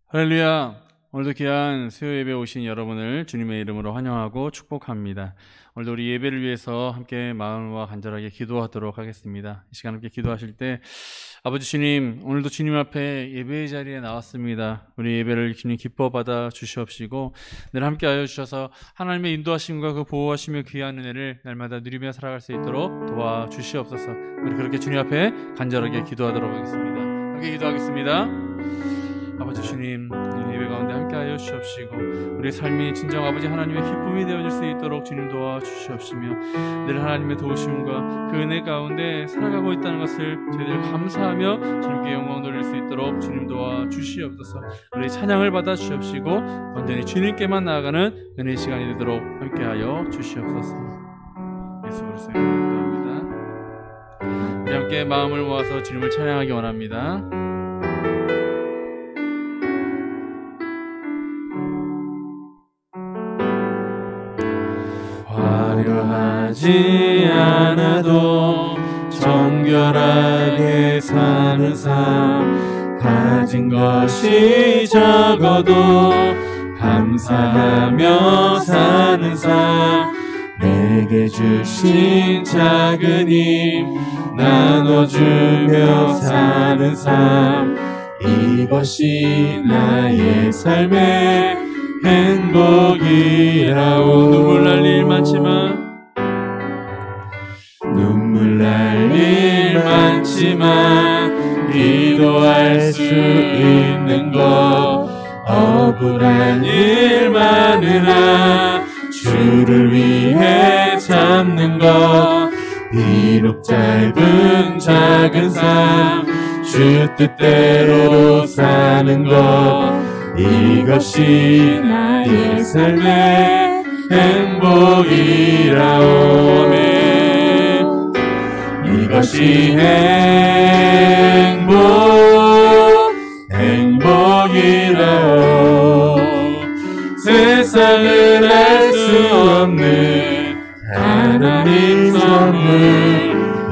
할렐루야. 오늘도 귀한 수요 예배 오신 여러분을 주님의 이름으로 환영하고 축복합니다. 오늘도 우리 예배를 위해서 함께 마음과 간절하게 기도하도록 하겠습니다. 이 시간 함께 기도하실 때 아버지 주님, 오늘도 주님 앞에 예배의 자리에 나왔습니다. 우리 예배를 주님 기뻐 받아 주시옵시고 늘 함께하여 주셔서 하나님의 인도하심과 그 보호하시며 귀한 은혜를 날마다 누리며 살아갈 수 있도록 도와주시옵소서. 우리 그렇게 주님 앞에 간절하게 기도하도록 하겠습니다. 함께 기도하겠습니다. 아버지 주님, 예배 가운데 함께하여 주시옵시고 우리의 삶이 진정 아버지 하나님의 기쁨이 되어질 수 있도록 주님 도와주시옵시며 늘 하나님의 도우심과 그 은혜 가운데 살아가고 있다는 것을 저희들 감사하며 주님께 영광 돌릴 수 있도록 주님 도와주시옵소서. 우리 찬양을 받아 주시옵시고 완전히 주님께만 나아가는 은혜의 시간이 되도록 함께하여 주시옵소서. 예수 그리스도의 이름으로 기도합니다. 우리 함께 마음을 모아서 주님을 찬양하기 원합니다. 화려하지 않아도 정결하게 사는 삶, 가진 것이 적어도 감사하며 사는 삶, 내게 주신 작은 힘 나눠주며 사는 삶, 이것이 나의 삶의 행복이라오. 눈물 날 일 많지만 기도할 수 있는 것, 억울한 일 많으나 주를 위해 참는 것, 비록 짧은 작은 삶 주 뜻대로 사는 것, 이것이 나의 삶의 행복이라오. 아멘. 이것이 행복이라오. 세상은 알 수 없는 하나님 선물,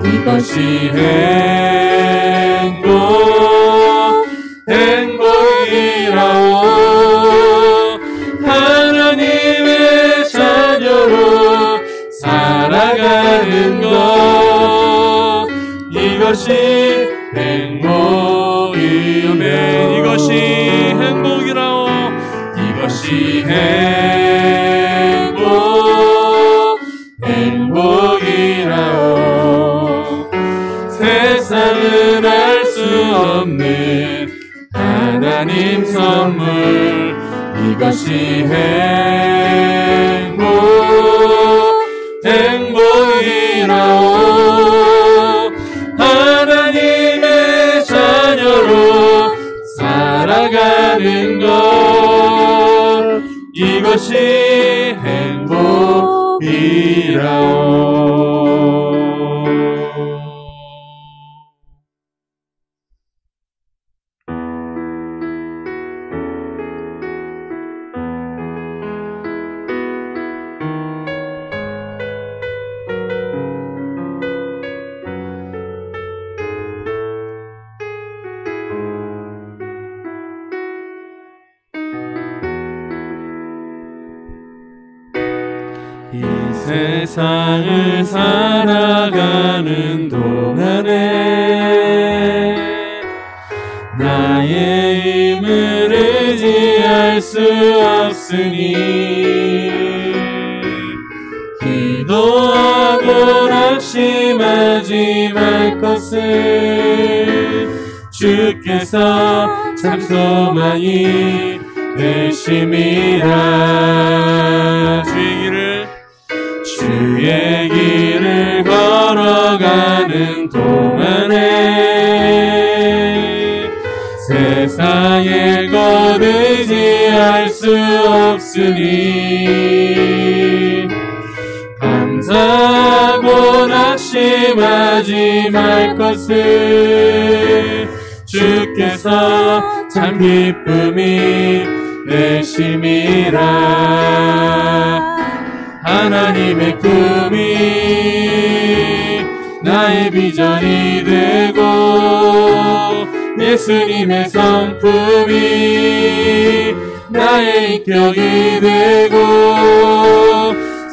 이것이 행복이라오. 하나님의 자녀로 살아가는 것, 이것이 행복이네. 이것이 행복이라오. 이것이 행복이라오. 세상은 알 수 없는 하나님 선물, 이것이 행복이라오. 하나님의 자녀로 살아가는 것, 이것이 행복이라오. 이 세상을 살아가는 동안에 나의 힘을 의지할 수 없으니 기도하고 낙심하지 말 것을 주께서 참 소망이 되심이라. 주의 길을 걸어가는 동안에 세상의 것 의지할 수 없으니 감사하고 낙심하지 말 것을 주께서 참 기쁨이 되심이라. 하나님의 꿈이 나의 비전이 되고 예수님의 성품이 나의 인격이 되고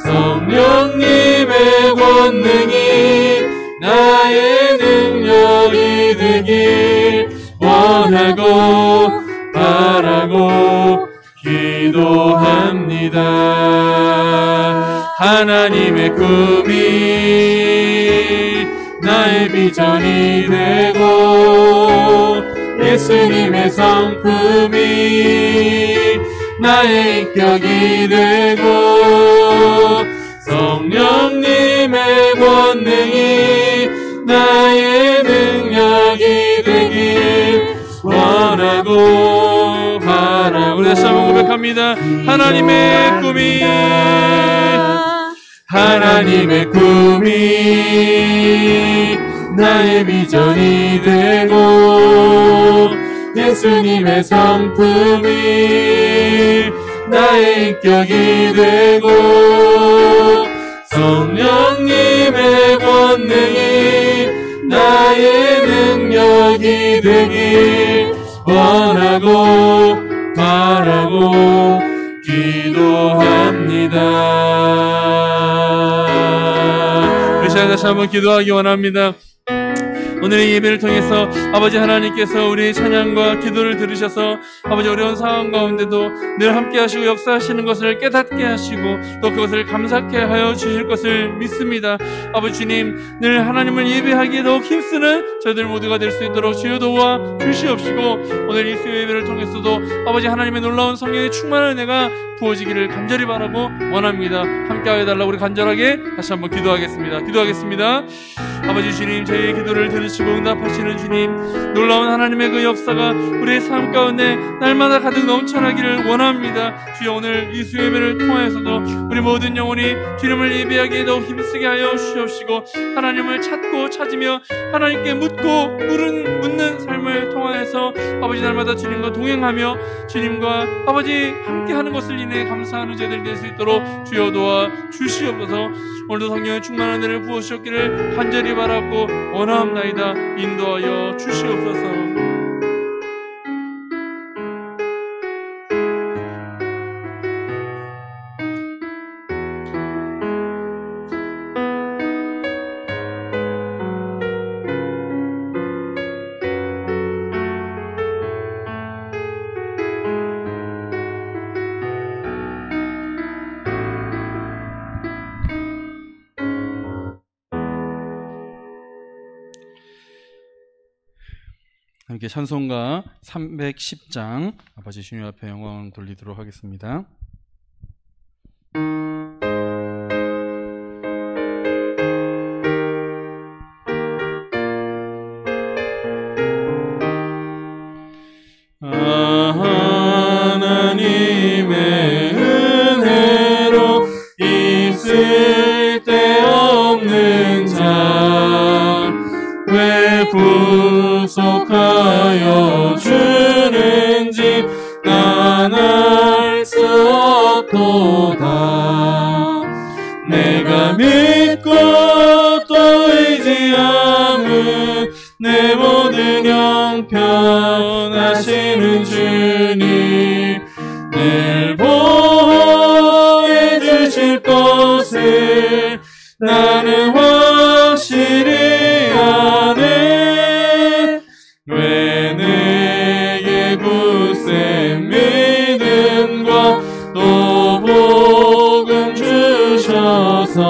성령님의 권능이 나의 능력이 되길 원하고 바라고 기도합니다. 하나님의 꿈이 나의 비전이 되고 예수님의 성품이 나의 인격이 되고 성령님의 권능이 나의 능력이 되길 원하고 바라고. 우리 다시 한번 고백합니다. 하나님의 꿈이 나의 비전이 되고 예수님의 성품이 나의 인격이 되고 성령님의 권능이 나의 능력이 되길 원하고 바라고 기도합니다. 이 시간 다시 한번 기도하기 원합니다. 오늘의 예배를 통해서 아버지 하나님께서 우리의 찬양과 기도를 들으셔서 아버지 어려운 상황 가운데도 늘 함께 하시고 역사하시는 것을 깨닫게 하시고 또 그것을 감사케 하여 주실 것을 믿습니다. 아버지 주님, 늘 하나님을 예배하기에 더욱 힘쓰는 저희들 모두가 될 수 있도록 주여 도와 주시옵시고 오늘 이 수요 예배를 통해서도 아버지 하나님의 놀라운 성령의 충만한 은혜가 부어지기를 간절히 바라고 원합니다. 함께하여 달라고 우리 간절하게 다시 한번 기도하겠습니다. 아버지 주님, 저희의 기도를 들으시고 응답하시는 주님, 놀라운 하나님의 그 역사가 우리의 삶 가운데 날마다 가득 넘쳐나기를 원합니다. 주여, 오늘 이 수요 예배를 통하여서도 우리 모든 영혼이 주님을 예배하기에 더욱 힘쓰게 하여 주시옵시고 하나님을 찾고 찾으며 하나님께 묻는 삶을 통하여서 아버지 날마다 주님과 동행하며 주님과 아버지 함께하는 것을 인해 감사하는 저희들 될 수 있도록 주여 도와 주시옵소서. 오늘도 성령의 충만한 은혜를 부어주셨기를 간절히 바라고 원하옵나이다. 인도하여 주시옵소서. 함께 찬송가 310장 아버지 주님 앞에 영광을 돌리도록 하겠습니다. 하나님의 은혜로 있을 데 없는 자 왜 구속하여 주는지 난 알 수 없도다. 내가 믿고 또 의지함은 내 모든 형편하시는 주님 늘 보호해 주실 것을 나는 확실히 아네. 왜 내게 굳센 믿음과 또 복음 주셔서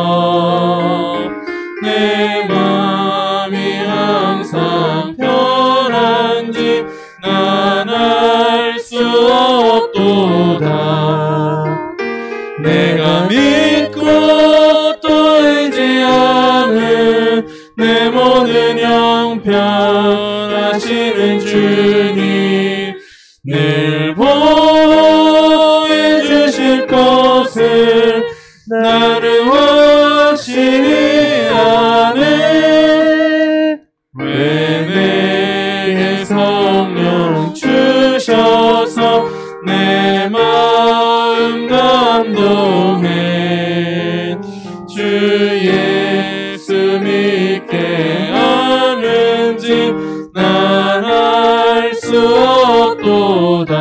내 맘이 항상 편한지 난 알 수 없도다. 내가 믿고 또 의지함은 내 모든 형편하시는 주님 늘 보호해 주실 것을 나는 확실히 아네. 왜 내게 성령 주셔서 내 마음 감동해 주 예수 믿게 하는지 난 알 수 없도다.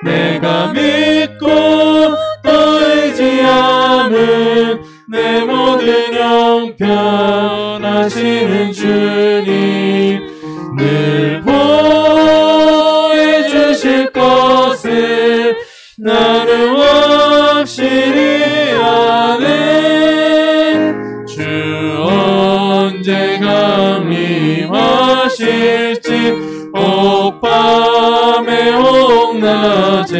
내가 믿고 또 의지함은 내 모든 형편하시는 주님 늘 보여주실 것을 나는 확실히 아네. 주 언제 강림하실지 옥밤에 옥낮에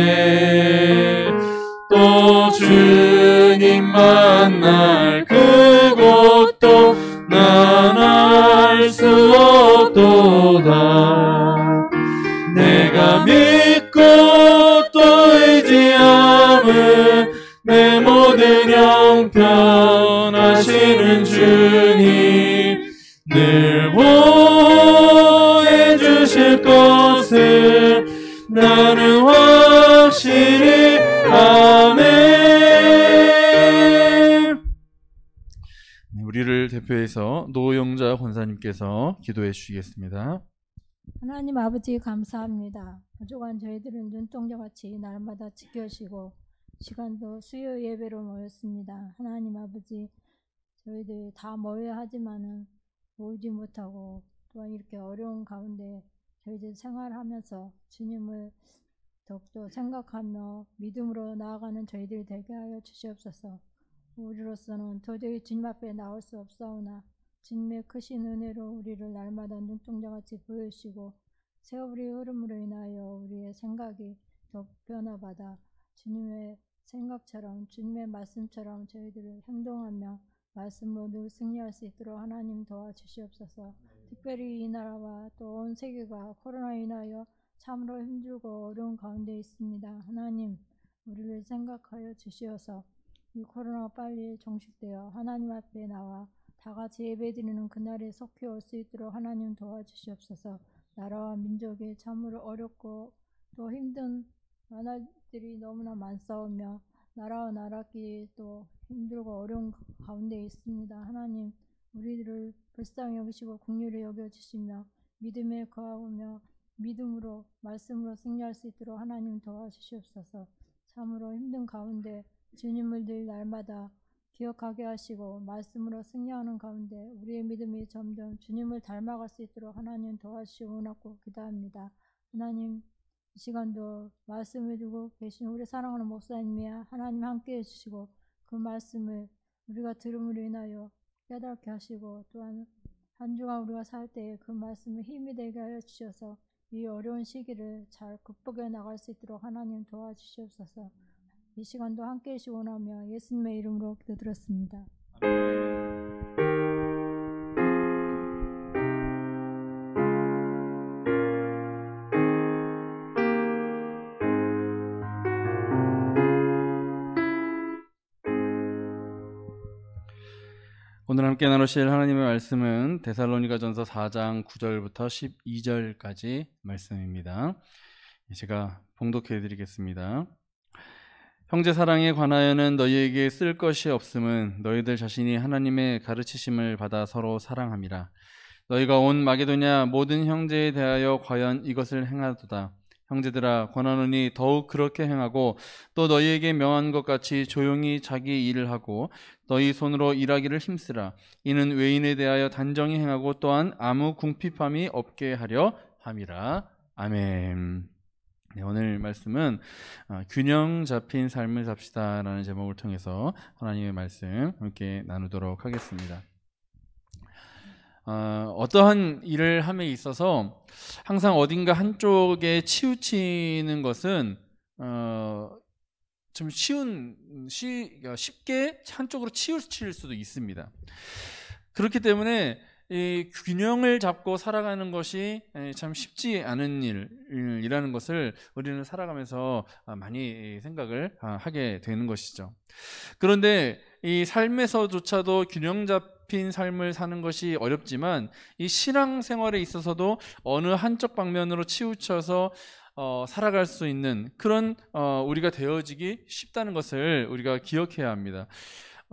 또 주님 만날 그곳도 난 알 수 없도다. 내가 믿고 또 의지함은 내 모든 형편하시는 주님 늘 보여주실 것을 나는 확실히 아멘. 우리를 대표해서 노영자 권사님께서 기도해 주시겠습니다. 하나님 아버지 감사합니다. 부족한 저희들은 눈동자같이 날마다 지켜주시고 시간도 수요 예배로 모였습니다. 하나님 아버지 저희들 다 모여야 하지만은 모이지 못하고 또한 이렇게 어려운 가운데 저희들 생활하면서 주님을 더욱더 생각하며 믿음으로 나아가는 저희들이 되게 하여 주시옵소서. 우리로서는 도저히 주님 앞에 나올 수 없사오나 주님의 크신 은혜로 우리를 날마다 눈동자같이 보여주시고 세월의 흐름으로 인하여 우리의 생각이 더 변화받아 주님의 생각처럼 주님의 말씀처럼 저희들을 행동하며 말씀으로 늘 승리할 수 있도록 하나님 도와주시옵소서. 특별히 이 나라와 또 온 세계가 코로나로 인하여 참으로 힘들고 어려운 가운데 있습니다. 하나님 우리를 생각하여 주시어서 이 코로나가 빨리 종식되어 하나님 앞에 나와 다 같이 예배드리는 그날에 속히 올 수 있도록 하나님 도와주시옵소서. 나라와 민족이 참으로 어렵고 또 힘든 나라들이 너무나 많사오며 나라와 나라끼리 또 힘들고 어려운 가운데 있습니다. 하나님 우리들을 불쌍히 여기시고 긍휼히 여겨주시며 믿음에 거하며 믿음으로 말씀으로 승리할 수 있도록 하나님 도와주시옵소서. 참으로 힘든 가운데 주님을 늘 날마다 기억하게 하시고 말씀으로 승리하는 가운데 우리의 믿음이 점점 주님을 닮아갈 수 있도록 하나님 도와주시고 원하고 기도합니다. 하나님 이 시간도 말씀을 두고 계신 우리 사랑하는 목사님이 하나님 함께 해주시고 그 말씀을 우리가 들음으로 인하여 깨닫게 하시고 또한 한 주간 우리가 살 때에 그 말씀을 힘이 되게 하여 주셔서 이 어려운 시기를 잘 극복해 나갈 수 있도록 하나님 도와주시옵소서. 이 시간도 함께 해주시고 원하며 예수님의 이름으로 기도드렸습니다. 오늘 함께 나누실 하나님의 말씀은 데살로니가전서 4장 9절부터 12절까지 말씀입니다. 제가 봉독해 드리겠습니다. 형제 사랑에 관하여는 너희에게 쓸 것이 없음은 너희들 자신이 하나님의 가르치심을 받아 서로 사랑함이라. 너희가 온 마게도냐 모든 형제에 대하여 과연 이것을 행하도다. 형제들아 권하노니 더욱 그렇게 행하고 또 너희에게 명한 것 같이 조용히 자기 일을 하고 너희 손으로 일하기를 힘쓰라. 이는 외인에 대하여 단정히 행하고 또한 아무 궁핍함이 없게 하려 함이라. 아멘. 네, 오늘 말씀은 균형 잡힌 삶을 삽시다 라는 제목을 통해서 하나님의 말씀 함께 나누도록 하겠습니다. 어떠한 일을 함에 있어서 항상 어딘가 한쪽에 치우치는 것은 좀 쉽게 한쪽으로 치우칠 수도 있습니다. 그렇기 때문에 이 균형을 잡고 살아가는 것이 참 쉽지 않은 일이라는 것을 우리는 살아가면서 많이 생각을 하게 되는 것이죠. 그런데 이 삶에서조차도 균형 잡힌 삶을 사는 것이 어렵지만 이 신앙생활에 있어서도 어느 한쪽 방면으로 치우쳐서 살아갈 수 있는 그런 우리가 되어지기 쉽다는 것을 우리가 기억해야 합니다.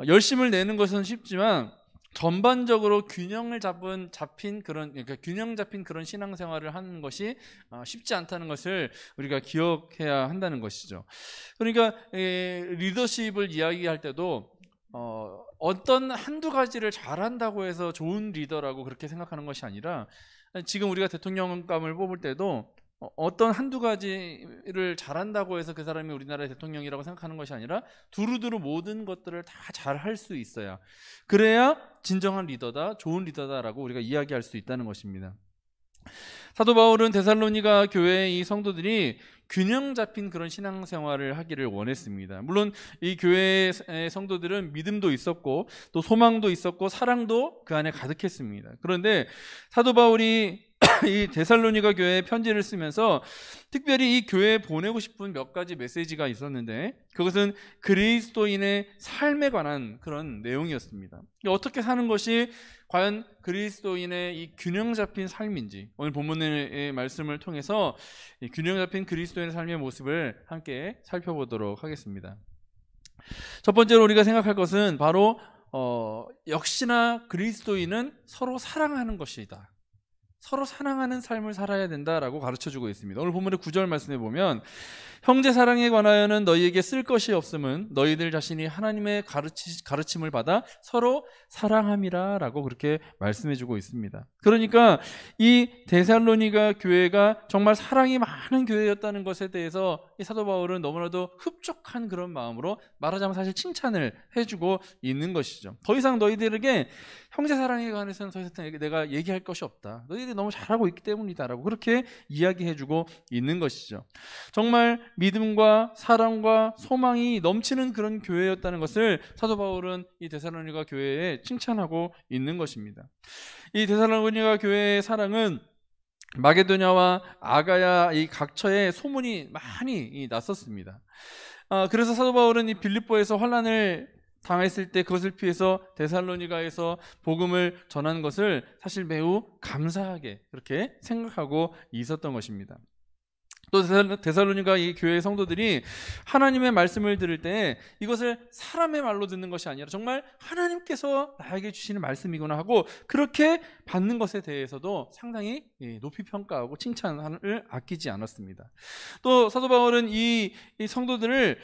열심을 내는 것은 쉽지만 전반적으로 균형을 잡힌 그런, 그러니까 균형 잡힌 그런 신앙생활을 하는 것이 쉽지 않다는 것을 우리가 기억해야 한다는 것이죠. 그러니까 리더십을 이야기할 때도 어떤 한두 가지를 잘한다고 해서 좋은 리더라고 그렇게 생각하는 것이 아니라, 지금 우리가 대통령감을 뽑을 때도 어떤 한두 가지를 잘한다고 해서 그 사람이 우리나라의 대통령이라고 생각하는 것이 아니라 두루두루 모든 것들을 다 잘할 수 있어야, 그래야 진정한 리더다, 좋은 리더다라고 우리가 이야기할 수 있다는 것입니다. 사도 바울은 데살로니가 교회의 이 성도들이 균형 잡힌 그런 신앙생활을 하기를 원했습니다. 물론 이 교회의 성도들은 믿음도 있었고 또 소망도 있었고 사랑도 그 안에 가득했습니다. 그런데 사도 바울이 이 데살로니가 교회에 편지를 쓰면서 특별히 이 교회에 보내고 싶은 몇 가지 메시지가 있었는데, 그것은 그리스도인의 삶에 관한 그런 내용이었습니다. 어떻게 사는 것이 과연 그리스도인의 이 균형 잡힌 삶인지, 오늘 본문의 말씀을 통해서 이 균형 잡힌 그리스도인의 삶의 모습을 함께 살펴보도록 하겠습니다. 첫 번째로 우리가 생각할 것은 바로 역시나 그리스도인은 서로 사랑하는 것이다. 서로 사랑하는 삶을 살아야 된다라고 가르쳐주고 있습니다. 오늘 본문의 9절 말씀에 보면, 형제 사랑에 관하여는 너희에게 쓸 것이 없음은 너희들 자신이 하나님의 가르침을 받아 서로 사랑함이라 라고 그렇게 말씀해주고 있습니다. 그러니까 이 데살로니가 교회가 정말 사랑이 많은 교회였다는 것에 대해서 이 사도 바울은 너무나도 흡족한 그런 마음으로, 말하자면 사실 칭찬을 해주고 있는 것이죠. 더 이상 너희들에게 형제 사랑에 관해서는 더 이상 내가 얘기할 것이 없다. 너희들이 너무 잘하고 있기 때문이다 라고 그렇게 이야기해주고 있는 것이죠. 정말 믿음과 사랑과 소망이 넘치는 그런 교회였다는 것을 사도 바울은 이 데살로니가 교회에 칭찬하고 있는 것입니다. 이 데살로니가 교회의 사랑은 마게도냐와 아가야 이 각처에 소문이 많이 났었습니다. 그래서 사도 바울은 이 빌립보에서 환난을 당했을 때 그것을 피해서 데살로니가에서 복음을 전한 것을 사실 매우 감사하게 그렇게 생각하고 있었던 것입니다. 또 데살로니가 이 교회의 성도들이 하나님의 말씀을 들을 때 이것을 사람의 말로 듣는 것이 아니라 정말 하나님께서 나에게 주시는 말씀이구나 하고 그렇게 받는 것에 대해서도 상당히 높이 평가하고 칭찬을 아끼지 않았습니다. 또 사도 바울은 이 성도들을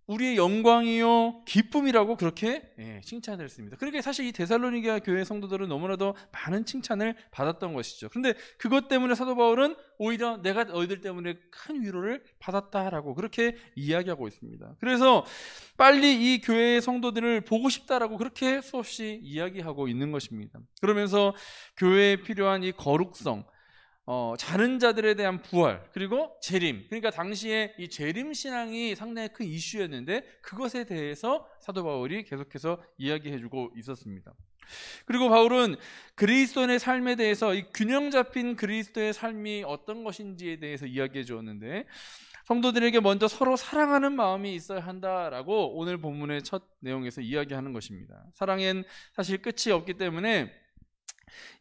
우리의 영광이요 기쁨이라고 그렇게 칭찬을 했습니다. 그러니까 사실 이 데살로니가 교회 성도들은 너무나도 많은 칭찬을 받았던 것이죠. 그런데 그것 때문에 사도 바울은 오히려 내가 너희들 때문에 큰 위로를 받았다라고 그렇게 이야기하고 있습니다. 그래서 빨리 이 교회의 성도들을 보고 싶다라고 그렇게 수없이 이야기하고 있는 것입니다. 그러면서 교회에 필요한 이 거룩성, 자는 자들에 대한 부활, 그리고 재림, 그러니까 당시에 이 재림 신앙이 상당히 큰 이슈였는데 그것에 대해서 사도 바울이 계속해서 이야기해주고 있었습니다. 그리고 바울은 그리스도인의 삶에 대해서 이 균형 잡힌 그리스도의 삶이 어떤 것인지에 대해서 이야기해 주었는데, 성도들에게 먼저 서로 사랑하는 마음이 있어야 한다라고 오늘 본문의 첫 내용에서 이야기하는 것입니다. 사랑엔 사실 끝이 없기 때문에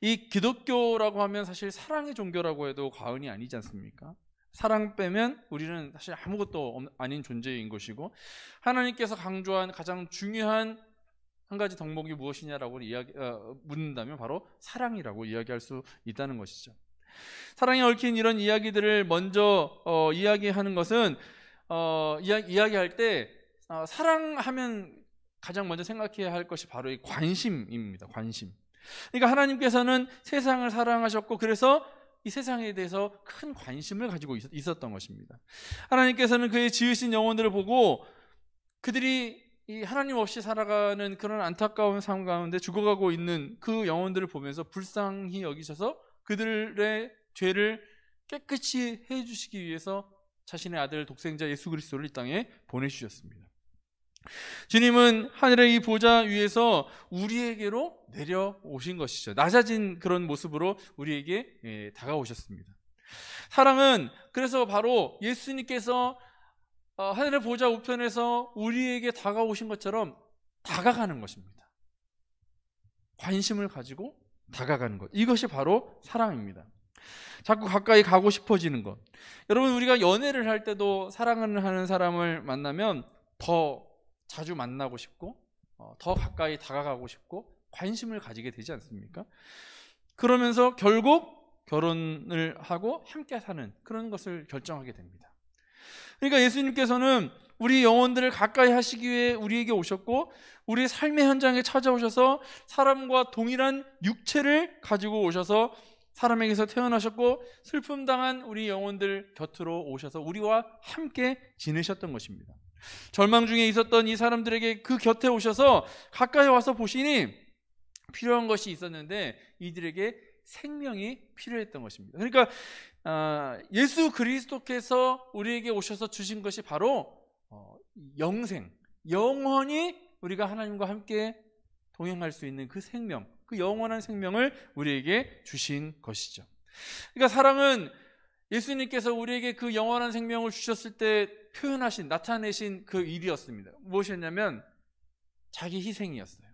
이 기독교라고 하면 사실 사랑의 종교라고 해도 과언이 아니지 않습니까? 사랑 빼면 우리는 사실 아무것도 아닌 존재인 것이고, 하나님께서 강조한 가장 중요한 한 가지 덕목이 무엇이냐라고 묻는다면 바로 사랑이라고 이야기할 수 있다는 것이죠. 사랑에 얽힌 이런 이야기들을 먼저 이야기하는 것은 이야기할 때 사랑하면 가장 먼저 생각해야 할 것이 바로 이 관심입니다. 관심. 그러니까 하나님께서는 세상을 사랑하셨고 그래서 이 세상에 대해서 큰 관심을 가지고 있었던 것입니다. 하나님께서는 그의 지으신 영혼들을 보고 그들이 이 하나님 없이 살아가는 그런 안타까운 삶 가운데 죽어가고 있는 그 영혼들을 보면서 불쌍히 여기셔서 그들의 죄를 깨끗이 해주시기 위해서 자신의 아들 독생자 예수 그리스도를 이 땅에 보내주셨습니다. 주님은 하늘의 이 보좌 위에서 우리에게로 내려오신 것이죠. 낮아진 그런 모습으로 우리에게 다가오셨습니다. 사랑은 그래서 바로 예수님께서 하늘의 보좌 우편에서 우리에게 다가오신 것처럼 다가가는 것입니다. 관심을 가지고 다가가는 것, 이것이 바로 사랑입니다. 자꾸 가까이 가고 싶어지는 것. 여러분, 우리가 연애를 할 때도 사랑을 하는 사람을 만나면 더 자주 만나고 싶고 더 가까이 다가가고 싶고 관심을 가지게 되지 않습니까? 그러면서 결국 결혼을 하고 함께 사는 그런 것을 결정하게 됩니다. 그러니까 예수님께서는 우리 영혼들을 가까이 하시기 위해 우리에게 오셨고, 우리 삶의 현장에 찾아오셔서 사람과 동일한 육체를 가지고 오셔서 사람에게서 태어나셨고, 슬픔 당한 우리 영혼들 곁으로 오셔서 우리와 함께 지내셨던 것입니다. 절망 중에 있었던 이 사람들에게 그 곁에 오셔서 가까이 와서 보시니 필요한 것이 있었는데 이들에게 생명이 필요했던 것입니다. 그러니까 예수 그리스도께서 우리에게 오셔서 주신 것이 바로 영생, 영원히 우리가 하나님과 함께 동행할 수 있는 그 생명, 그 영원한 생명을 우리에게 주신 것이죠. 그러니까 사랑은 예수님께서 우리에게 그 영원한 생명을 주셨을 때 표현하신, 나타내신 그 일이었습니다. 무엇이었냐면 자기 희생이었어요.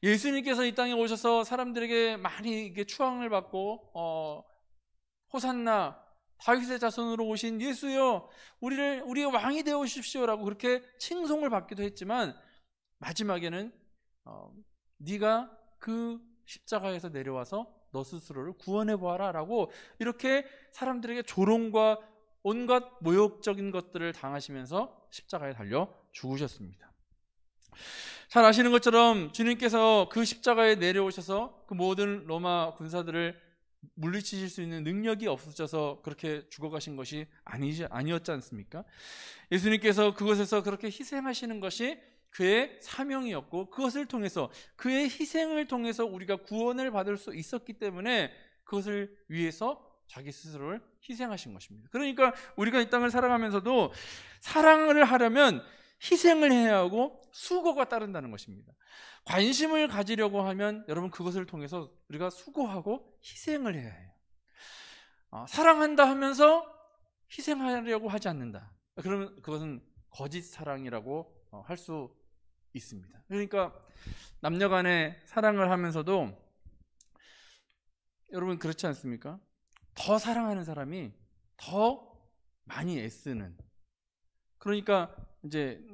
예수님께서 이 땅에 오셔서 사람들에게 많이 추앙을 받고 호산나 다윗의 자손으로 오신 예수여 우리의 왕이 되어 주십시오라고 그렇게 칭송을 받기도 했지만, 마지막에는 네가 그 십자가에서 내려와서 너 스스로를 구원해 보아라 라고 이렇게 사람들에게 조롱과 온갖 모욕적인 것들을 당하시면서 십자가에 달려 죽으셨습니다. 잘 아시는 것처럼 주님께서 그 십자가에 내려오셔서 그 모든 로마 군사들을 물리치실 수 있는 능력이 없으셔서 그렇게 죽어가신 것이 아니었지 않습니까? 예수님께서 그곳에서 그렇게 희생하시는 것이 그의 사명이었고, 그것을 통해서, 그의 희생을 통해서 우리가 구원을 받을 수 있었기 때문에 그것을 위해서 자기 스스로를 희생하신 것입니다. 그러니까 우리가 이 땅을 살아가면서도 사랑을 하려면 희생을 해야 하고 수고가 따른다는 것입니다. 관심을 가지려고 하면 여러분 그것을 통해서 우리가 수고하고 희생을 해야 해요. 사랑한다 하면서 희생하려고 하지 않는다, 그러면 그것은 거짓 사랑이라고 할 수 있습니다. 그러니까 남녀 간의 사랑을 하면서도 여러분 그렇지 않습니까? 더 사랑하는 사람이 더 많이 애쓰는, 그러니까 이제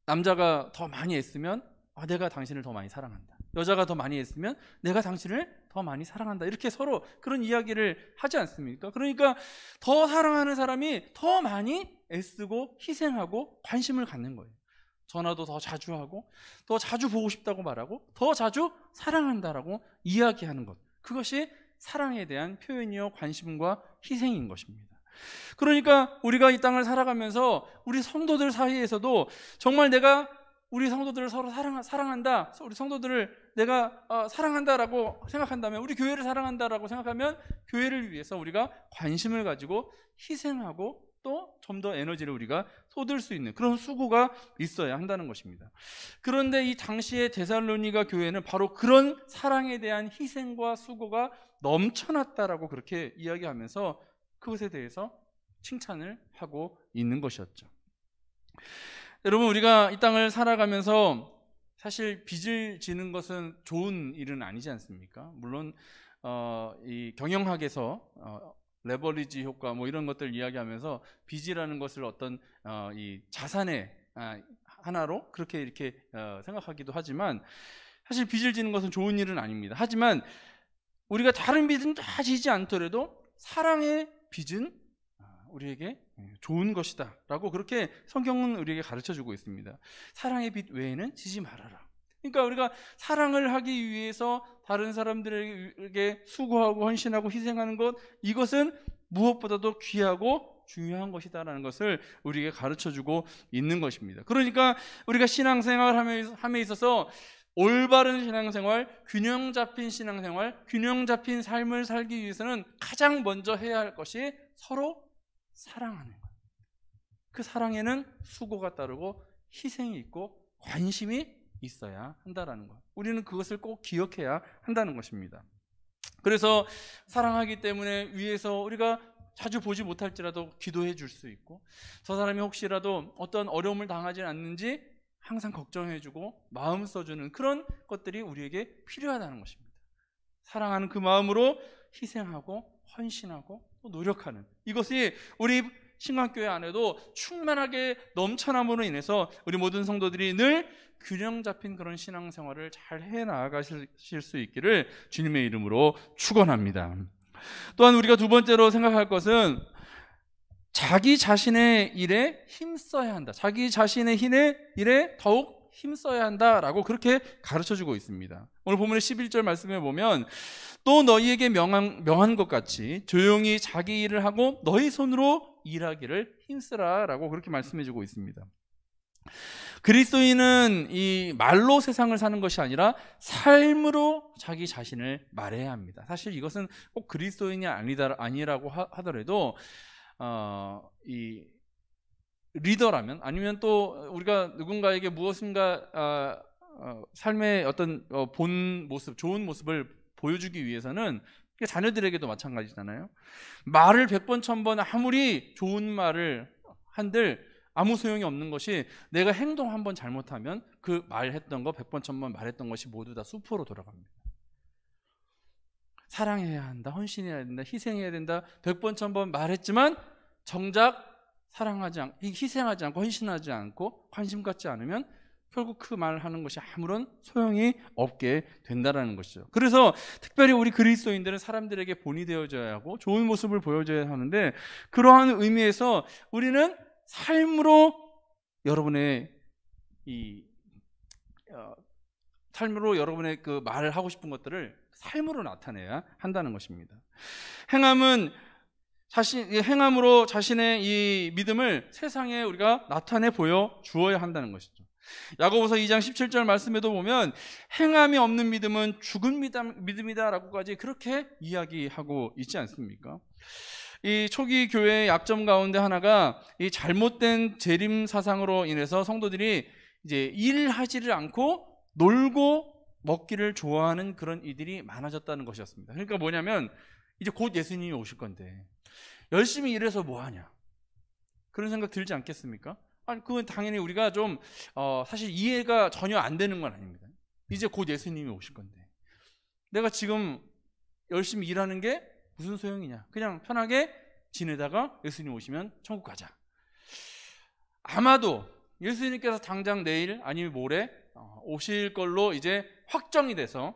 남자가 더 많이 애쓰면 내가 당신을 더 많이 사랑한다, 여자가 더 많이 애쓰면 내가 당신을 더 많이 사랑한다, 이렇게 서로 그런 이야기를 하지 않습니까? 그러니까 더 사랑하는 사람이 더 많이 애쓰고 희생하고 관심을 갖는 거예요. 전화도 더 자주 하고, 더 자주 보고 싶다고 말하고, 더 자주 사랑한다라고 이야기하는 것, 그것이 사랑에 대한 표현이요 관심과 희생인 것입니다. 그러니까 우리가 이 땅을 살아가면서 우리 성도들 사이에서도 정말 내가 우리 성도들을 서로 사랑한다, 우리 성도들을 내가 사랑한다라고 생각한다면, 우리 교회를 사랑한다라고 생각하면 교회를 위해서 우리가 관심을 가지고 희생하고 또 좀 더 에너지를 우리가 쏟을 수 있는 그런 수고가 있어야 한다는 것입니다. 그런데 이 당시의 데살로니가 교회는 바로 그런 사랑에 대한 희생과 수고가 넘쳐났다라고 그렇게 이야기하면서 그것에 대해서 칭찬을 하고 있는 것이었죠. 여러분, 우리가 이 땅을 살아가면서 사실 빚을 지는 것은 좋은 일은 아니지 않습니까? 물론 이 경영학에서 레버리지 효과 뭐 이런 것들 이야기하면서 빚이라는 것을 어떤 이 자산의 하나로 그렇게 이렇게 생각하기도 하지만, 사실 빚을 지는 것은 좋은 일은 아닙니다. 하지만 우리가 다른 빚은 다 지지 않더라도 사랑의 빚은 우리에게 좋은 것이다 라고 그렇게 성경은 우리에게 가르쳐주고 있습니다. 사랑의 빚 외에는 지지 말아라. 그러니까 우리가 사랑을 하기 위해서 다른 사람들에게 수고하고 헌신하고 희생하는 것, 이것은 무엇보다도 귀하고 중요한 것이다라는 것을 우리에게 가르쳐주고 있는 것입니다. 그러니까 우리가 신앙생활함에 있어서 올바른 신앙생활, 균형 잡힌 신앙생활, 균형 잡힌 삶을 살기 위해서는 가장 먼저 해야 할 것이 서로 사랑하는 것. 그 사랑에는 수고가 따르고 희생이 있고 관심이 있어야 한다는 것. 우리는 그것을 꼭 기억해야 한다는 것입니다. 그래서 사랑하기 때문에 위에서 우리가 자주 보지 못할지라도 기도해 줄 수 있고, 저 사람이 혹시라도 어떤 어려움을 당하지 않는지 항상 걱정해주고 마음 써주는 그런 것들이 우리에게 필요하다는 것입니다. 사랑하는 그 마음으로 희생하고 헌신하고 또 노력하는, 이것이 우리 신강교회 안에도 충만하게 넘쳐남으로 인해서 우리 모든 성도들이 늘 균형 잡힌 그런 신앙생활을 잘 해나가실 수 있기를 주님의 이름으로 축원합니다. 또한 우리가 두 번째로 생각할 것은 자기 자신의 일에 힘써야 한다. 자기 자신의 일에 더욱 힘써야 한다라고 그렇게 가르쳐주고 있습니다. 오늘 본문의 11절 말씀에 보면 또 너희에게 명한 것 같이 조용히 자기 일을 하고 너희 손으로 일하기를 힘쓰라라고 그렇게 말씀해주고 있습니다. 그리스도인은 이 말로 세상을 사는 것이 아니라 삶으로 자기 자신을 말해야 합니다. 사실 이것은 꼭 그리스도인이 아니라고 하더라도 이 리더라면, 아니면 또 우리가 누군가에게 무엇인가 삶의 어떤 본 모습, 좋은 모습을 보여주기 위해서는 자녀들에게도 마찬가지잖아요. 말을 100번 1000번 아무리 좋은 말을 한들 아무 소용이 없는 것이, 내가 행동 한번 잘못하면 그 말했던 거 100번 1000번 말했던 것이 모두 다 수포로 돌아갑니다. 사랑해야 한다, 헌신해야 된다, 희생해야 된다 100번 1000번 말했지만 정작 희생하지 않고 헌신하지 않고 관심 갖지 않으면 결국 그 말하는 것이 아무런 소용이 없게 된다라는 것이죠. 그래서 특별히 우리 그리스도인들은 사람들에게 본이 되어줘야 하고 좋은 모습을 보여줘야 하는데, 그러한 의미에서 우리는 삶으로 여러분의 여러분의 그 말을 하고 싶은 것들을 삶으로 나타내야 한다는 것입니다. 행함으로 자신의 이 믿음을 세상에 우리가 나타내 보여 주어야 한다는 것이죠. 야고보서 2장 17절 말씀에도 보면 행함이 없는 믿음은 죽은 믿음이다라고까지 그렇게 이야기하고 있지 않습니까? 이 초기 교회의 약점 가운데 하나가 이 잘못된 재림 사상으로 인해서 성도들이 이제 일하지를 않고 놀고 먹기를 좋아하는 그런 이들이 많아졌다는 것이었습니다. 그러니까 뭐냐면, 이제 곧 예수님이 오실 건데 열심히 일해서 뭐하냐, 그런 생각 들지 않겠습니까? 아니, 그건 당연히 우리가 좀 사실 이해가 전혀 안 되는 건 아닙니다. 이제 곧 예수님이 오실 건데 내가 지금 열심히 일하는 게 무슨 소용이냐, 그냥 편하게 지내다가 예수님 오시면 천국 가자. 아마도 예수님께서 당장 내일 아니면 모레 오실 걸로 이제 확정이 돼서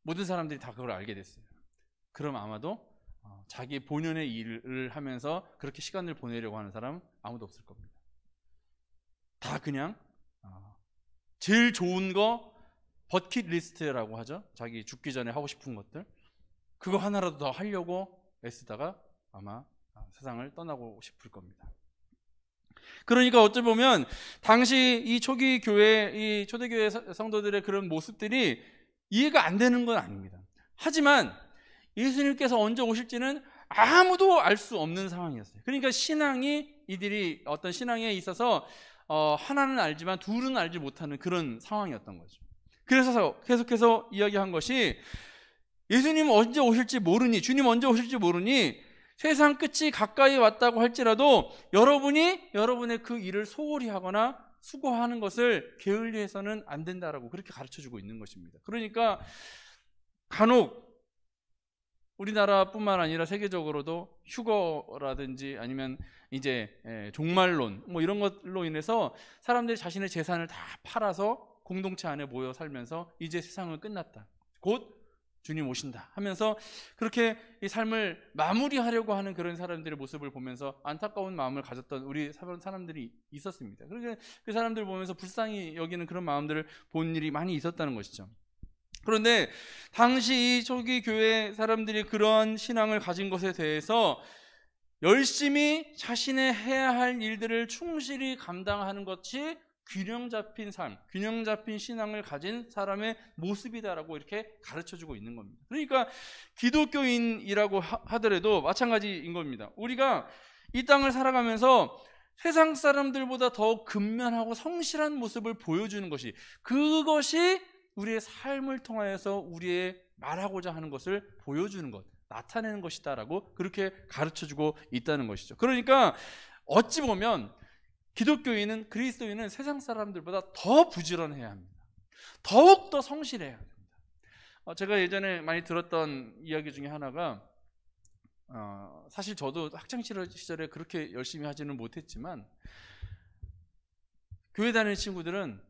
모든 사람들이 다 그걸 알게 됐어요. 그럼 아마도 자기 본연의 일을 하면서 그렇게 시간을 보내려고 하는 사람 아무도 없을 겁니다. 다 그냥 제일 좋은 거, 버킷리스트라고 하죠. 자기 죽기 전에 하고 싶은 것들, 그거 하나라도 더 하려고 애쓰다가 아마 세상을 떠나고 싶을 겁니다. 그러니까 어찌 보면 당시 이 초기 교회, 이 초대교회 성도들의 그런 모습들이 이해가 안 되는 건 아닙니다. 하지만 예수님께서 언제 오실지는 아무도 알 수 없는 상황이었어요. 그러니까 이들이 어떤 신앙에 있어서 하나는 알지만 둘은 알지 못하는 그런 상황이었던 거죠. 그래서 계속해서 이야기한 것이, 예수님 언제 오실지 모르니, 주님 언제 오실지 모르니 세상 끝이 가까이 왔다고 할지라도 여러분이 여러분의 그 일을 소홀히 하거나 수고하는 것을 게을리해서는 안 된다라고 그렇게 가르쳐주고 있는 것입니다. 그러니까 간혹 우리나라뿐만 아니라 세계적으로도 휴거라든지 아니면 이제 종말론 뭐 이런 것로 인해서 사람들이 자신의 재산을 다 팔아서 공동체 안에 모여 살면서 이제 세상은 끝났다, 곧 주님 오신다 하면서 그렇게 이 삶을 마무리하려고 하는 그런 사람들의 모습을 보면서 안타까운 마음을 가졌던 우리 사람들이 있었습니다. 그렇게 그 사람들을 보면서 불쌍히 여기는 그런 마음들을 본 일이 많이 있었다는 것이죠. 그런데 당시 이 초기 교회 사람들이 그런 신앙을 가진 것에 대해서 열심히 자신의 해야 할 일들을 충실히 감당하는 것이 균형 잡힌 삶, 균형 잡힌 신앙을 가진 사람의 모습이다라고 이렇게 가르쳐주고 있는 겁니다. 그러니까 기독교인이라고 하더라도 마찬가지인 겁니다. 우리가 이 땅을 살아가면서 세상 사람들보다 더 근면하고 성실한 모습을 보여주는 것이, 그것이 우리의 삶을 통하여서 우리의 말하고자 하는 것을 보여주는 것, 나타내는 것이다라고 그렇게 가르쳐주고 있다는 것이죠. 그러니까 어찌 보면 기독교인은, 그리스도인은 세상 사람들보다 더 부지런해야 합니다. 더욱 더 성실해야 합니다. 제가 예전에 많이 들었던 이야기 중에 하나가, 사실 저도 학창 시절에 그렇게 열심히 하지는 못했지만 교회 다니는 친구들은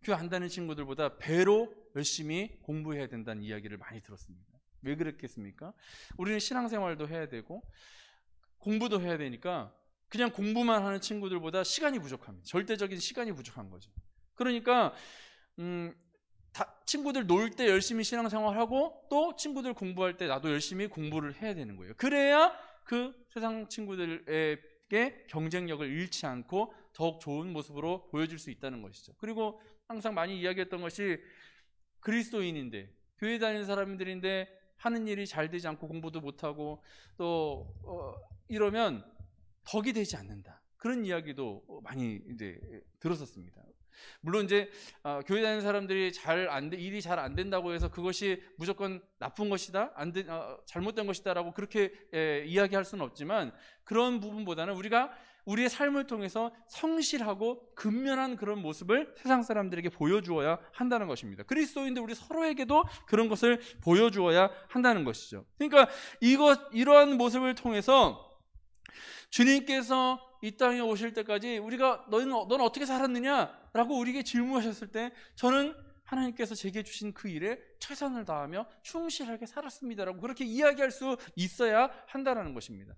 교회 안 다니는 친구들보다 배로 열심히 공부해야 된다는 이야기를 많이 들었습니다. 왜 그랬겠습니까? 우리는 신앙생활도 해야 되고 공부도 해야 되니까 그냥 공부만 하는 친구들보다 시간이 부족합니다. 절대적인 시간이 부족한 거죠. 그러니까 친구들 놀 때 열심히 신앙생활하고 또 친구들 공부할 때 나도 열심히 공부를 해야 되는 거예요. 그래야 그 세상 친구들에게 경쟁력을 잃지 않고 더욱 좋은 모습으로 보여줄 수 있다는 것이죠. 그리고 항상 많이 이야기했던 것이 그리스도인인데 교회 다니는 사람들인데 하는 일이 잘 되지 않고 공부도 못하고 또 이러면 덕이 되지 않는다. 그런 이야기도 많이 이제 들었었습니다. 물론 이제 교회 다니는 사람들이 일이 잘 안 된다고 해서 그것이 무조건 나쁜 것이다, 잘못된 것이다라고 그렇게 이야기할 수는 없지만 그런 부분보다는 우리가 우리의 삶을 통해서 성실하고 근면한 그런 모습을 세상 사람들에게 보여주어야 한다는 것입니다. 그리스도인들 우리 서로에게도 그런 것을 보여주어야 한다는 것이죠. 그러니까 이러한 모습을 통해서 주님께서 이 땅에 오실 때까지 우리가 넌 어떻게 살았느냐라고 우리에게 질문하셨을 때 저는 하나님께서 제게 주신 그 일에 최선을 다하며 충실하게 살았습니다라고 그렇게 이야기할 수 있어야 한다는 것입니다.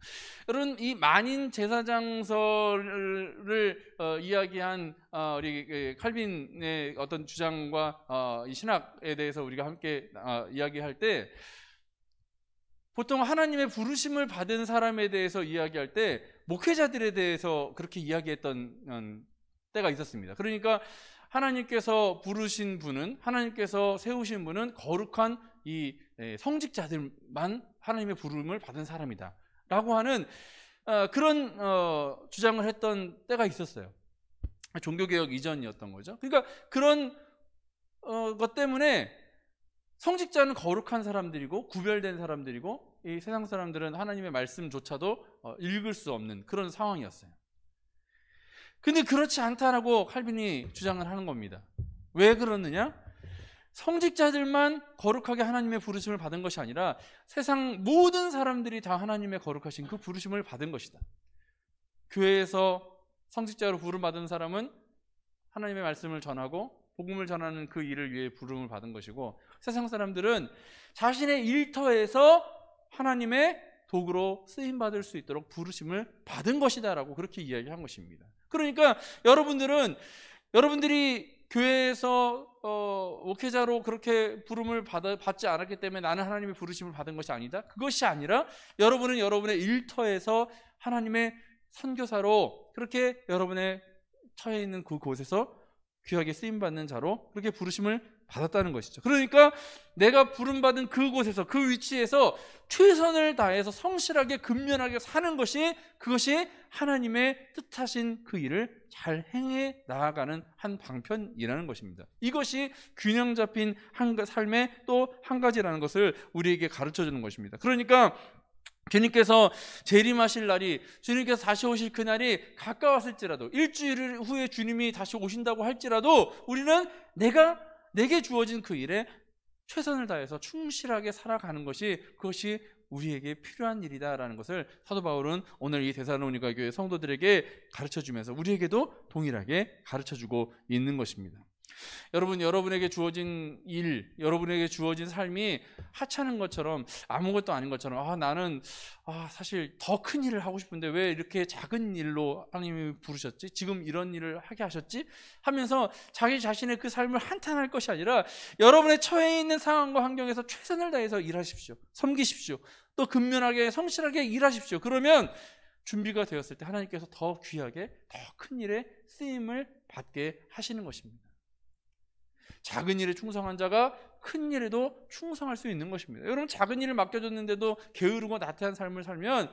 여러분, 이 만인 제사장설을 이야기한 우리 칼빈의 어떤 주장과 이 신학에 대해서 우리가 함께 이야기할 때 보통 하나님의 부르심을 받은 사람에 대해서 이야기할 때 목회자들에 대해서 그렇게 이야기했던 때가 있었습니다. 그러니까 하나님께서 부르신 분은, 하나님께서 세우신 분은 거룩한 이 성직자들만 하나님의 부름을 받은 사람이다 라고 하는 그런 주장을 했던 때가 있었어요. 종교개혁 이전이었던 거죠. 그러니까 그런 것 때문에 성직자는 거룩한 사람들이고 구별된 사람들이고 이 세상 사람들은 하나님의 말씀조차도 읽을 수 없는 그런 상황이었어요. 근데 그렇지 않다라고 칼빈이 주장을 하는 겁니다. 왜 그러느냐? 성직자들만 거룩하게 하나님의 부르심을 받은 것이 아니라 세상 모든 사람들이 다 하나님의 거룩하신 그 부르심을 받은 것이다. 교회에서 성직자로 부름받은 사람은 하나님의 말씀을 전하고 복음을 전하는 그 일을 위해 부름을 받은 것이고 세상 사람들은 자신의 일터에서 하나님의 도구로 쓰임받을 수 있도록 부르심을 받은 것이다 라고 그렇게 이야기한 것입니다. 그러니까 여러분들이 교회에서 목회자로 그렇게 부름을 받지 않았기 때문에 나는 하나님의 부르심을 받은 것이 아니다. 그것이 아니라 여러분은 여러분의 일터에서 하나님의 선교사로 그렇게 여러분의 처해 있는 그곳에서 귀하게 쓰임받는 자로 그렇게 부르심을 받았다는 것이죠. 그러니까 내가 부름받은 그곳에서 그 위치에서 최선을 다해서 성실하게 근면하게 사는 것이 그것이 하나님의 뜻하신 그 일을 잘 행해 나아가는 한 방편이라는 것입니다. 이것이 균형 잡힌 삶의 또 한 가지라는 것을 우리에게 가르쳐 주는 것입니다. 그러니까 주님께서 재림하실 날이, 주님께서 다시 오실 그날이 가까웠을지라도, 일주일 후에 주님이 다시 오신다고 할지라도 우리는 내게 주어진 그 일에 최선을 다해서 충실하게 살아가는 것이 그것이 우리에게 필요한 일이다라는 것을 사도 바울은 오늘 이 데살로니가 교회 성도들에게 가르쳐주면서 우리에게도 동일하게 가르쳐주고 있는 것입니다. 여러분, 여러분에게 주어진 일, 여러분에게 주어진 삶이 하찮은 것처럼 아무것도 아닌 것처럼 나는 사실 더 큰 일을 하고 싶은데 왜 이렇게 작은 일로 하나님이 부르셨지? 지금 이런 일을 하게 하셨지? 하면서 자기 자신의 그 삶을 한탄할 것이 아니라 여러분의 처해 있는 상황과 환경에서 최선을 다해서 일하십시오. 섬기십시오. 또 근면하게 성실하게 일하십시오. 그러면 준비가 되었을 때 하나님께서 더 귀하게 더 큰 일에 쓰임을 받게 하시는 것입니다. 작은 일에 충성한 자가 큰 일에도 충성할 수 있는 것입니다. 여러분, 작은 일을 맡겨줬는데도 게으르고 나태한 삶을 살면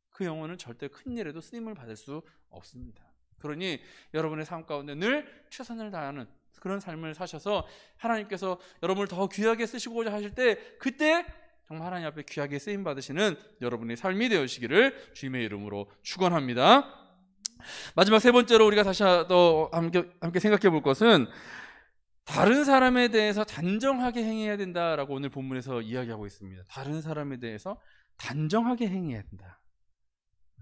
그 영혼은 절대 큰 일에도 쓰임을 받을 수 없습니다. 그러니 여러분의 삶 가운데 늘 최선을 다하는 그런 삶을 사셔서 하나님께서 여러분을 더 귀하게 쓰시고자 하실 때 그때 정말 하나님 앞에 귀하게 쓰임 받으시는 여러분의 삶이 되시기를 주님의 이름으로 축원합니다. 마지막 세 번째로 우리가 다시 또 함께 생각해 볼 것은 다른 사람에 대해서 단정하게 행해야 된다라고 오늘 본문에서 이야기하고 있습니다. 다른 사람에 대해서 단정하게 행해야 된다.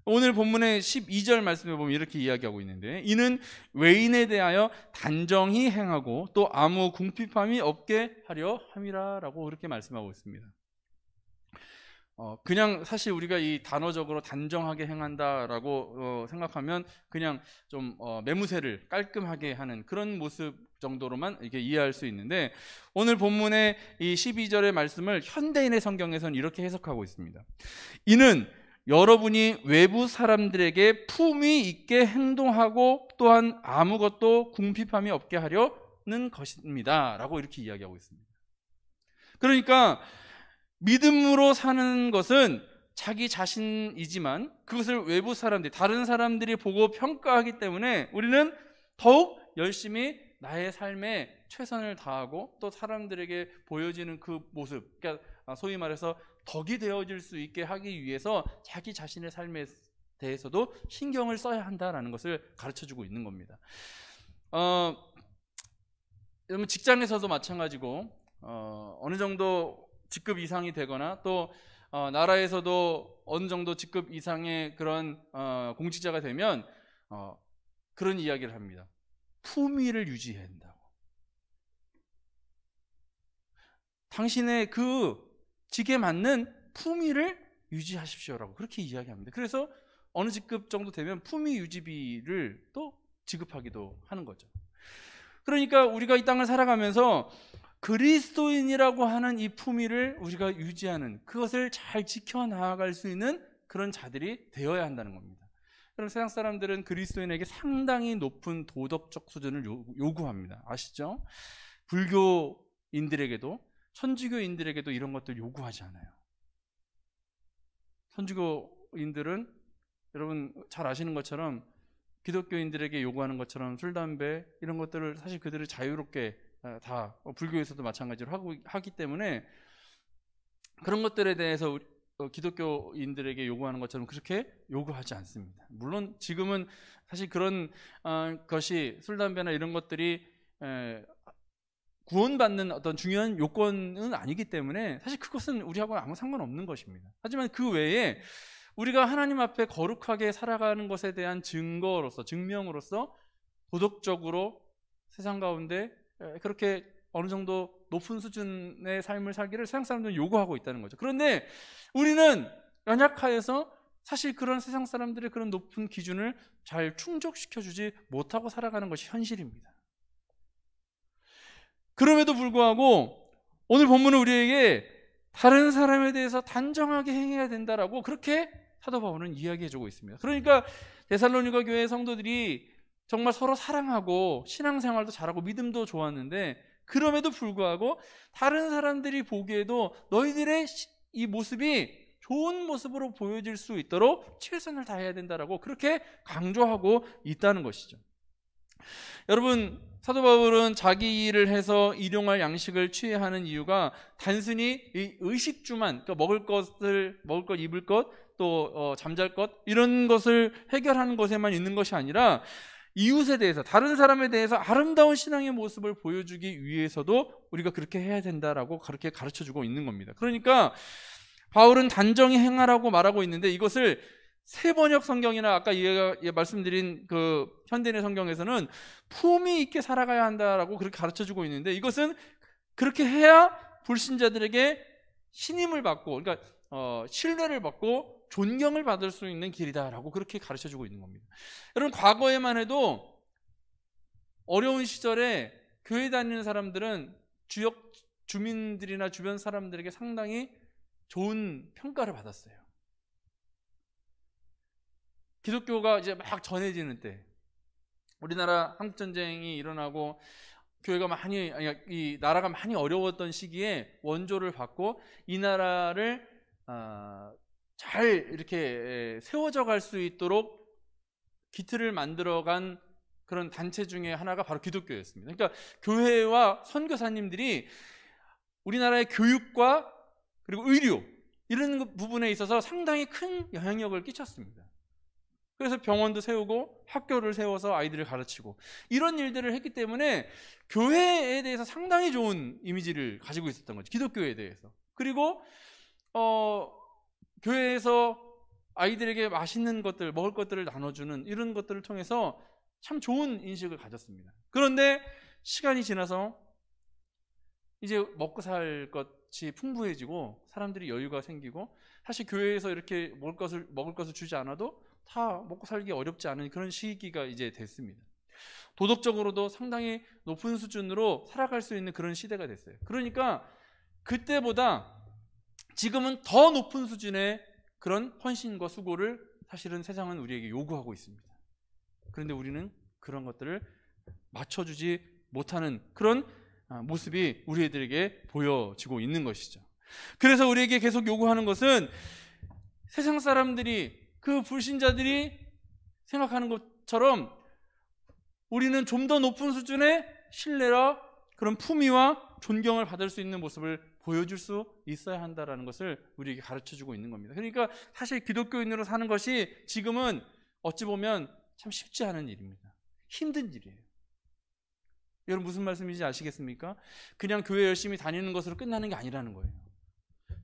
오늘 본문의 12절 말씀에 보면 이렇게 이야기하고 있는데, 이는 외인에 대하여 단정히 행하고 또 아무 궁핍함이 없게 하려 함이라라고 그렇게 말씀하고 있습니다. 그냥 사실 우리가 이 단어적으로 단정하게 행한다라고 생각하면 그냥 좀 매무새를 깔끔하게 하는 그런 모습 정도로만 이렇게 이해할 수 있는데, 오늘 본문의 이 12절의 말씀을 현대인의 성경에서는 이렇게 해석하고 있습니다. 이는 여러분이 외부 사람들에게 품위 있게 행동하고 또한 아무것도 궁핍함이 없게 하려는 것입니다 라고 이렇게 이야기하고 있습니다. 그러니까 믿음으로 사는 것은 자기 자신이지만 그것을 외부 사람들, 다른 사람들이 보고 평가하기 때문에 우리는 더욱 열심히 나의 삶에 최선을 다하고 또 사람들에게 보여지는 그 모습, 그러니까 소위 말해서 덕이 되어질 수 있게 하기 위해서 자기 자신의 삶에 대해서도 신경을 써야 한다라는 것을 가르쳐주고 있는 겁니다. 여러분 직장에서도 마찬가지고 어느 정도 직급 이상이 되거나 또 나라에서도 어느 정도 직급 이상의 그런 공직자가 되면 그런 이야기를 합니다. 품위를 유지해야 한다고. 당신의 그 직에 맞는 품위를 유지하십시오라고 그렇게 이야기합니다. 그래서 어느 직급 정도 되면 품위 유지비를 또 지급하기도 하는 거죠. 그러니까 우리가 이 땅을 살아가면서 그리스도인이라고 하는 이 품위를 우리가 유지하는, 그것을 잘 지켜나갈 수 있는 그런 자들이 되어야 한다는 겁니다. 그럼 세상 사람들은 그리스도인에게 상당히 높은 도덕적 수준을 요구합니다. 아시죠? 불교인들에게도 천주교인들에게도 이런 것들 요구하지 않아요. 천주교인들은 여러분 잘 아시는 것처럼 기독교인들에게 요구하는 것처럼 술, 담배 이런 것들을 사실 그들을 자유롭게 다 불교에서도 마찬가지로 하기 때문에 그런 것들에 대해서 기독교인들에게 요구하는 것처럼 그렇게 요구하지 않습니다. 물론 지금은 사실 그런 것이 술, 담배나 이런 것들이 구원받는 어떤 중요한 요건은 아니기 때문에 사실 그것은 우리하고 아무 상관없는 것입니다. 하지만 그 외에 우리가 하나님 앞에 거룩하게 살아가는 것에 대한 증명으로서 도덕적으로 세상 가운데 그렇게 어느 정도 높은 수준의 삶을 살기를 세상 사람들은 요구하고 있다는 거죠. 그런데 우리는 연약하여서 사실 그런 세상 사람들의 그런 높은 기준을 잘 충족시켜주지 못하고 살아가는 것이 현실입니다. 그럼에도 불구하고 오늘 본문은 우리에게 다른 사람에 대해서 단정하게 행해야 된다라고 그렇게 사도 바울은 이야기해주고 있습니다. 그러니까 데살로니가 교회 성도들이 정말 서로 사랑하고 신앙생활도 잘하고 믿음도 좋았는데 그럼에도 불구하고 다른 사람들이 보기에도 너희들의 이 모습이 좋은 모습으로 보여질 수 있도록 최선을 다해야 된다라고 그렇게 강조하고 있다는 것이죠. 여러분 사도 바울은 자기 일을 해서 일용할 양식을 취해야 하는 이유가 단순히 이 의식주만, 그러니까 먹을 것, 입을 것, 또 잠잘 것 이런 것을 해결하는 것에만 있는 것이 아니라 이웃에 대해서, 다른 사람에 대해서 아름다운 신앙의 모습을 보여주기 위해서도 우리가 그렇게 해야 된다라고 그렇게 가르쳐주고 있는 겁니다. 그러니까 바울은 단정히 행하라고 말하고 있는데 이것을 새번역 성경이나 아까 말씀드린 그 현대인의 성경에서는 품위 있게 살아가야 한다라고 그렇게 가르쳐주고 있는데 이것은 그렇게 해야 불신자들에게 신임을 받고, 그러니까 신뢰를 받고 존경을 받을 수 있는 길이다라고 그렇게 가르쳐주고 있는 겁니다. 여러분 과거에만 해도 어려운 시절에 교회 다니는 사람들은 지역 주민들이나 주변 사람들에게 상당히 좋은 평가를 받았어요. 기독교가 이제 막 전해지는 때, 우리나라 한국전쟁이 일어나고 교회가 이 나라가 많이 어려웠던 시기에 원조를 받고 이 나라를 잘 이렇게 세워져 갈 수 있도록 기틀을 만들어간 그런 단체 중에 하나가 바로 기독교였습니다. 그러니까 교회와 선교사님들이 우리나라의 교육과 그리고 의료 이런 부분에 있어서 상당히 큰 영향력을 끼쳤습니다. 그래서 병원도 세우고 학교를 세워서 아이들을 가르치고 이런 일들을 했기 때문에 교회에 대해서 상당히 좋은 이미지를 가지고 있었던 거죠. 기독교에 대해서. 그리고 교회에서 아이들에게 맛있는 것들, 먹을 것들을 나눠주는 이런 것들을 통해서 참 좋은 인식을 가졌습니다. 그런데 시간이 지나서 이제 먹고 살 것이 풍부해지고 사람들이 여유가 생기고, 사실 교회에서 이렇게 먹을 것을 주지 않아도 다 먹고 살기 어렵지 않은 그런 시기가 이제 됐습니다. 도덕적으로도 상당히 높은 수준으로 살아갈 수 있는 그런 시대가 됐어요. 그러니까 그때보다 지금은 더 높은 수준의 그런 헌신과 수고를 사실은 세상은 우리에게 요구하고 있습니다. 그런데 우리는 그런 것들을 맞춰주지 못하는 그런 모습이 우리 애들에게 보여지고 있는 것이죠. 그래서 우리에게 계속 요구하는 것은 세상 사람들이, 그 불신자들이 생각하는 것처럼 우리는 좀 더 높은 수준의 신뢰와 그런 품위와 존경을 받을 수 있는 모습을 보여줄 수 있어야 한다는 것을 우리에게 가르쳐주고 있는 겁니다. 그러니까 사실 기독교인으로 사는 것이 지금은 어찌 보면 참 쉽지 않은 일입니다. 힘든 일이에요. 여러분 무슨 말씀인지 아시겠습니까? 그냥 교회 열심히 다니는 것으로 끝나는 게 아니라는 거예요.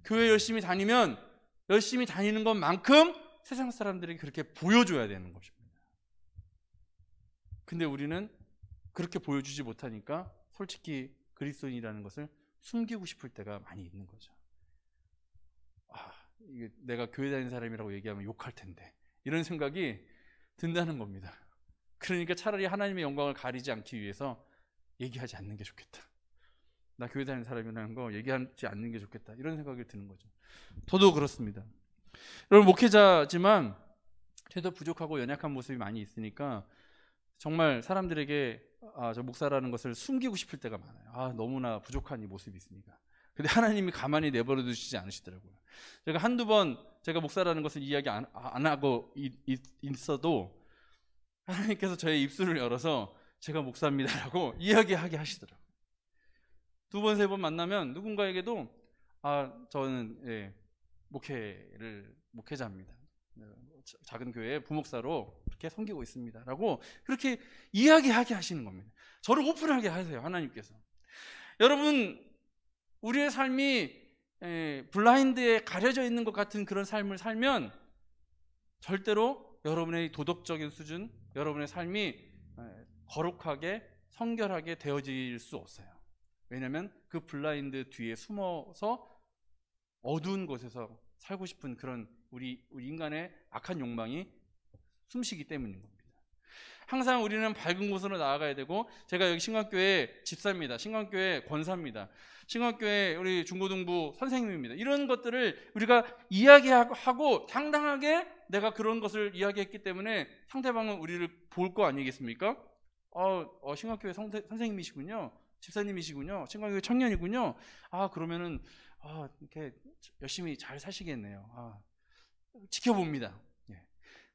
교회 열심히 다니면 열심히 다니는 것만큼 세상 사람들에게 그렇게 보여줘야 되는 것입니다. 근데 우리는 그렇게 보여주지 못하니까 솔직히 그리스도인이라는 것을 숨기고 싶을 때가 많이 있는 거죠. 이게 내가 교회 다니는 사람이라고 얘기하면 욕할 텐데, 이런 생각이 든다는 겁니다. 그러니까 차라리 하나님의 영광을 가리지 않기 위해서 얘기하지 않는 게 좋겠다. 나 교회 다니는 사람이라는 거 얘기하지 않는 게 좋겠다. 이런 생각이 드는 거죠. 저도 그렇습니다. 여러분 목회자지만 저도 부족하고 연약한 모습이 많이 있으니까 정말 사람들에게 저 목사라는 것을 숨기고 싶을 때가 많아요. 너무나 부족한 이 모습이 있으니까. 근데 하나님이 가만히 내버려 두시지 않으시더라고요. 제가 한두 번 제가 목사라는 것을 이야기 안 하고 있어도 하나님께서 저의 입술을 열어서 제가 목사입니다라고 이야기하게 하시더라고요. 두 번, 세 번 만나면 누군가에게도 저는 목회자입니다. 작은 교회의 부목사로 그렇게 섬기고 있습니다 라고 그렇게 이야기하게 하시는 겁니다. 저를 오픈하게 하세요, 하나님께서. 여러분, 우리의 삶이 블라인드에 가려져 있는 것 같은 그런 삶을 살면 절대로 여러분의 도덕적인 수준, 여러분의 삶이 거룩하게 성결하게 되어질 수 없어요. 왜냐하면 그 블라인드 뒤에 숨어서 어두운 곳에서 살고 싶은 그런 우리 인간의 악한 욕망이 숨쉬기 때문인 겁니다. 항상 우리는 밝은 곳으로 나아가야 되고, 제가 여기 신광교회 집사입니다. 신광교회 권사입니다. 신광교회 우리 중고등부 선생님입니다. 이런 것들을 우리가 이야기하고 당당하게 내가 그런 것을 이야기했기 때문에 상대방은 우리를 볼 거 아니겠습니까? 신광교회 선생님이시군요. 집사님이시군요. 신광교회 청년이군요. 그러면은 이렇게 열심히 잘 사시겠네요. 지켜봅니다.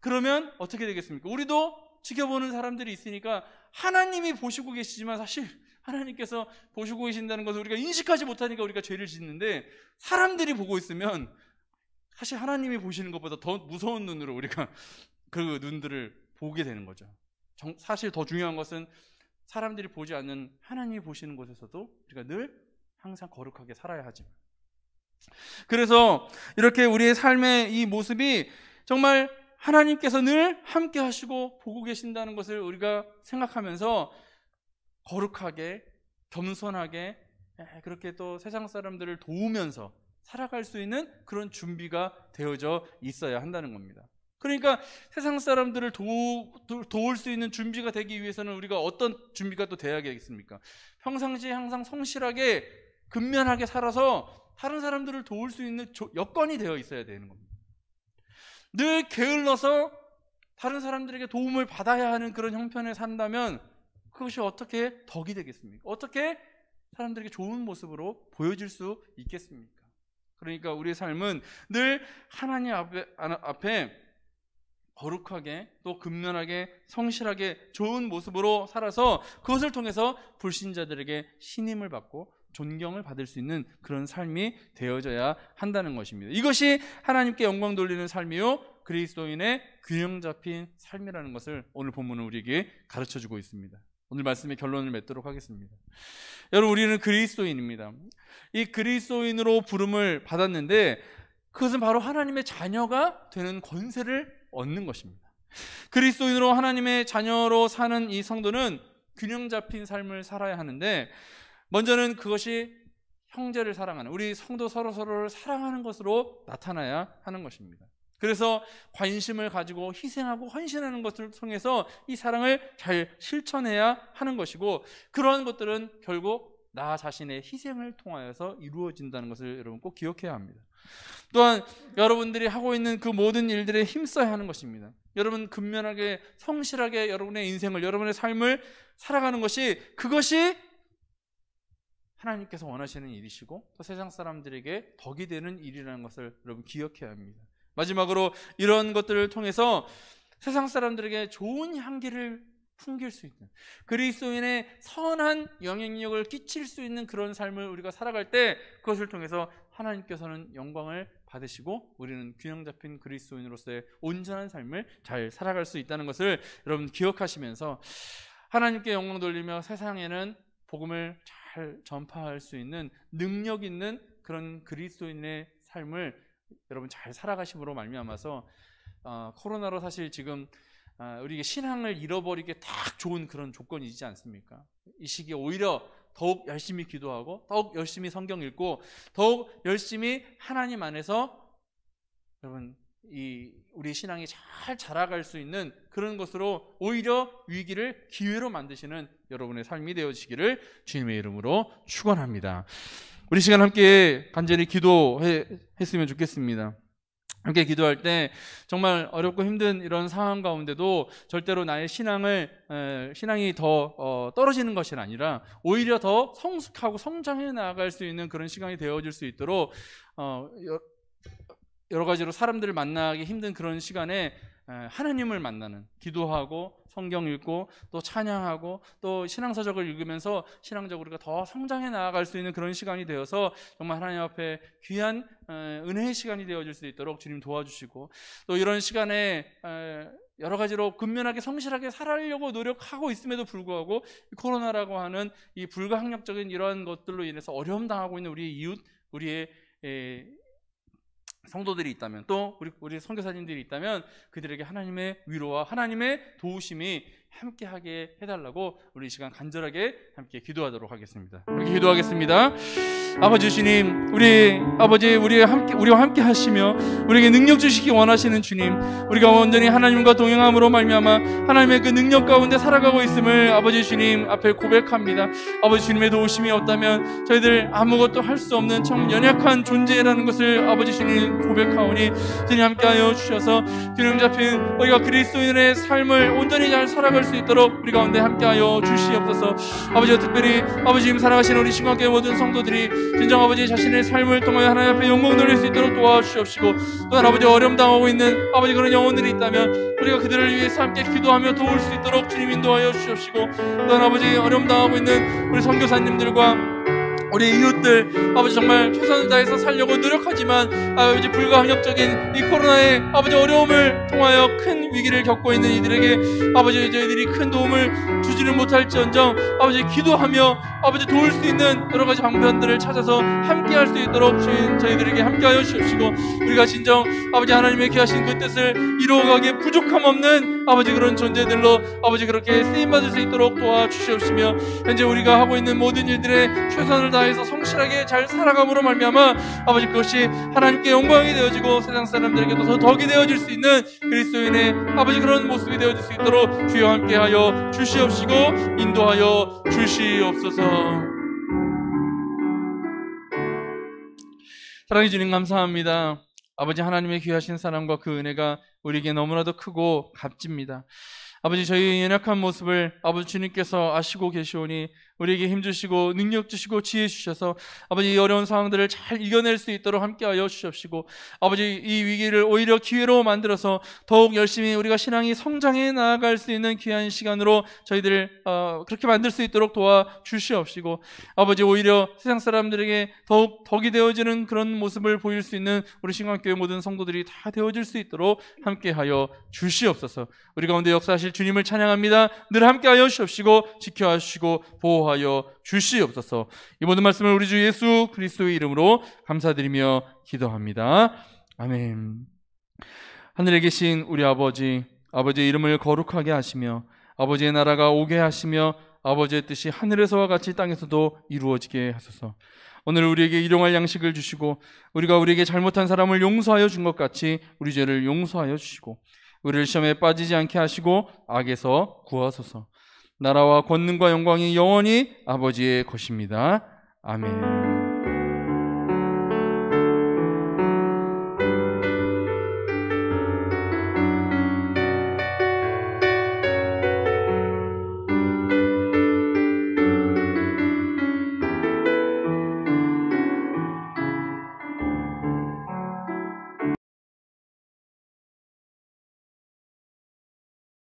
그러면 어떻게 되겠습니까? 우리도 지켜보는 사람들이 있으니까 하나님이 보시고 계시지만 사실 하나님께서 보시고 계신다는 것을 우리가 인식하지 못하니까 우리가 죄를 짓는데, 사람들이 보고 있으면 사실 하나님이 보시는 것보다 더 무서운 눈으로 우리가 그 눈들을 보게 되는 거죠. 사실 더 중요한 것은 사람들이 보지 않는 하나님이 보시는 곳에서도 우리가 늘 항상 거룩하게 살아야 하지만, 그래서 이렇게 우리의 삶의 이 모습이 정말 하나님께서 늘 함께 하시고 보고 계신다는 것을 우리가 생각하면서 거룩하게 겸손하게 그렇게 또 세상 사람들을 도우면서 살아갈 수 있는 그런 준비가 되어져 있어야 한다는 겁니다. 그러니까 세상 사람들을 도울 수 있는 준비가 되기 위해서는 우리가 어떤 준비가 또 돼야겠습니까? 평상시에 항상 성실하게 근면하게 살아서 다른 사람들을 도울 수 있는 여건이 되어 있어야 되는 겁니다. 늘 게을러서 다른 사람들에게 도움을 받아야 하는 그런 형편에 산다면 그것이 어떻게 덕이 되겠습니까? 어떻게 사람들에게 좋은 모습으로 보여질 수 있겠습니까? 그러니까 우리의 삶은 늘 하나님 앞에 거룩하게 또 근면하게 성실하게 좋은 모습으로 살아서 그것을 통해서 불신자들에게 신임을 받고 존경을 받을 수 있는 그런 삶이 되어져야 한다는 것입니다. 이것이 하나님께 영광 돌리는 삶이요 그리스도인의 균형 잡힌 삶이라는 것을 오늘 본문은 우리에게 가르쳐주고 있습니다. 오늘 말씀의 결론을 맺도록 하겠습니다. 여러분, 우리는 그리스도인입니다. 이 그리스도인으로 부름을 받았는데 그것은 바로 하나님의 자녀가 되는 권세를 얻는 것입니다. 그리스도인으로 하나님의 자녀로 사는 이 성도는 균형 잡힌 삶을 살아야 하는데, 먼저는 그것이 형제를 사랑하는, 우리 성도 서로를 사랑하는 것으로 나타나야 하는 것입니다. 그래서 관심을 가지고 희생하고 헌신하는 것을 통해서 이 사랑을 잘 실천해야 하는 것이고, 그러한 것들은 결국 나 자신의 희생을 통하여서 이루어진다는 것을 여러분 꼭 기억해야 합니다. 또한 여러분들이 하고 있는 그 모든 일들에 힘써야 하는 것입니다. 여러분 근면하게 성실하게 여러분의 인생을, 여러분의 삶을 살아가는 것이, 그것이 하나님께서 원하시는 일이시고 또 세상 사람들에게 덕이 되는 일이라는 것을 여러분 기억해야 합니다. 마지막으로 이런 것들을 통해서 세상 사람들에게 좋은 향기를 풍길 수 있는, 그리스도인의 선한 영향력을 끼칠 수 있는 그런 삶을 우리가 살아갈 때, 그것을 통해서 하나님께서는 영광을 받으시고 우리는 균형 잡힌 그리스도인으로서의 온전한 삶을 잘 살아갈 수 있다는 것을 여러분 기억하시면서, 하나님께 영광 돌리며 세상에는 복음을 잘 전파할 수 있는 능력 있는 그런 그리스도인의 삶을 여러분 잘 살아가심으로 말미암아서 코로나로 사실 지금 우리에게 신앙을 잃어버리기에 딱 좋은 그런 조건이지 않습니까? 이 시기에 오히려 더욱 열심히 기도하고 더욱 열심히 성경 읽고 더욱 열심히 하나님 안에서 여러분 우리 신앙이 잘 자라갈 수 있는 그런 것으로 오히려 위기를 기회로 만드시는 여러분의 삶이 되어지기를 주님의 이름으로 축원합니다. 우리 시간 함께 간절히 기도했으면 좋겠습니다. 함께 기도할 때 정말 어렵고 힘든 이런 상황 가운데도 절대로 나의 신앙이 더 떨어지는 것이 아니라 오히려 더 성숙하고 성장해 나아갈 수 있는 그런 시간이 되어질 수 있도록 여러 가지로 사람들을 만나기 힘든 그런 시간에 하나님을 만나는, 기도하고 성경 읽고 또 찬양하고 또 신앙서적을 읽으면서 신앙적으로 우리가 더 성장해 나아갈 수 있는 그런 시간이 되어서 정말 하나님 앞에 귀한 은혜의 시간이 되어질 수 있도록 주님 도와주시고, 또 이런 시간에 여러 가지로 근면하게 성실하게 살아가려고 노력하고 있음에도 불구하고 코로나라고 하는 이 불가항력적인 이러한 것들로 인해서 어려움 당하고 있는 우리의 이웃, 우리의 성도들이 있다면, 또 우리 선교사님들이 있다면 그들에게 하나님의 위로와 하나님의 도우심이 함께하게 해달라고 우리 이 시간 간절하게 함께 기도하도록 하겠습니다. 함께 기도하겠습니다. 아버지 주님, 우리 아버지 우리와 함께 하시며 우리에게 능력 주시기 원하시는 주님, 우리가 온전히 하나님과 동행함으로 말미암아 하나님의 그 능력 가운데 살아가고 있음을 아버지 주님 앞에 고백합니다. 아버지 주님의 도우심이 없다면 저희들 아무것도 할 수 없는 참 연약한 존재라는 것을 아버지 주님 고백하오니, 주님 함께하여 주셔서 균형 잡힌 우리가 그리스도인의 삶을 온전히 잘 살아갈 수 있도록 우리 가운데 함께하여 주시옵소서. 아버지와 특별히 아버지 주님 사랑하시는 우리 신학교의 모든 성도들이 진정 아버지 자신의 삶을 통하여 하나님 앞에 영광 돌릴 수 있도록 도와주시옵시고, 또한 아버지 어려움 당하고 있는 아버지 그런 영혼들이 있다면 우리가 그들을 위해서 함께 기도하며 도울 수 있도록 주님 인도하여 주시옵시고, 또한 아버지 어려움 당하고 있는 우리 선교사님들과 우리 이웃들 아버지 정말 최선을 다해서 살려고 노력하지만 아버지 불가항력적인 이 코로나의 아버지 어려움을 통하여 큰 위기를 겪고 있는 이들에게 아버지 저희들이 큰 도움을 주지는 못할지언정 아버지 기도하며 아버지 도울 수 있는 여러 가지 방편들을 찾아서 함께할 수 있도록 저희들에게 함께하여 주시옵시고, 우리가 진정 아버지 하나님의 귀하신 그 뜻을 이루어가기에 부족함 없는 아버지 그런 존재들로 아버지 그렇게 쓰임받을 수 있도록 도와주시옵시며, 현재 우리가 하고 있는 모든 일들에 최선을 다해서 성실하게 잘 살아감으로 말미암아 아버지 그것이 하나님께 영광이 되어지고 세상 사람들에게도 더 덕이 되어질 수 있는 그리스도인의 아버지 그런 모습이 되어질 수 있도록 주여 함께하여 주시옵시고 인도하여 주시옵소서. 사랑해 주님 감사합니다. 아버지 하나님의 귀하신 사랑과 그 은혜가 우리에게 너무나도 크고 값집니다. 아버지 저희의 연약한 모습을 아버지 주님께서 아시고 계시오니 우리에게 힘주시고 능력 주시고 지혜 주셔서 아버지 이 어려운 상황들을 잘 이겨낼 수 있도록 함께하여 주시옵시고, 아버지 이 위기를 오히려 기회로 만들어서 더욱 열심히 우리가 신앙이 성장해 나아갈 수 있는 귀한 시간으로 저희들을 그렇게 만들 수 있도록 도와주시옵시고, 아버지 오히려 세상 사람들에게 더욱 덕이 되어지는 그런 모습을 보일 수 있는 우리 신강교회 모든 성도들이 다 되어질 수 있도록 함께하여 주시옵소서. 우리 가운데 역사하실 주님을 찬양합니다. 늘 함께하여 주시옵시고 지켜하 주시고 보호하여 주시옵소서. 이 모든 말씀을 우리 주 예수 그리스도의 이름으로 감사드리며 기도합니다. 아멘. 하늘에 계신 우리 아버지, 아버지의 이름을 거룩하게 하시며 아버지의 나라가 오게 하시며 아버지의 뜻이 하늘에서와 같이 땅에서도 이루어지게 하소서. 오늘 우리에게 일용할 양식을 주시고 우리가 우리에게 잘못한 사람을 용서하여 준 것 같이 우리 죄를 용서하여 주시고 우리를 시험에 빠지지 않게 하시고 악에서 구하소서. 나라와 권능과 영광이 영원히 아버지의 것입니다. 아멘.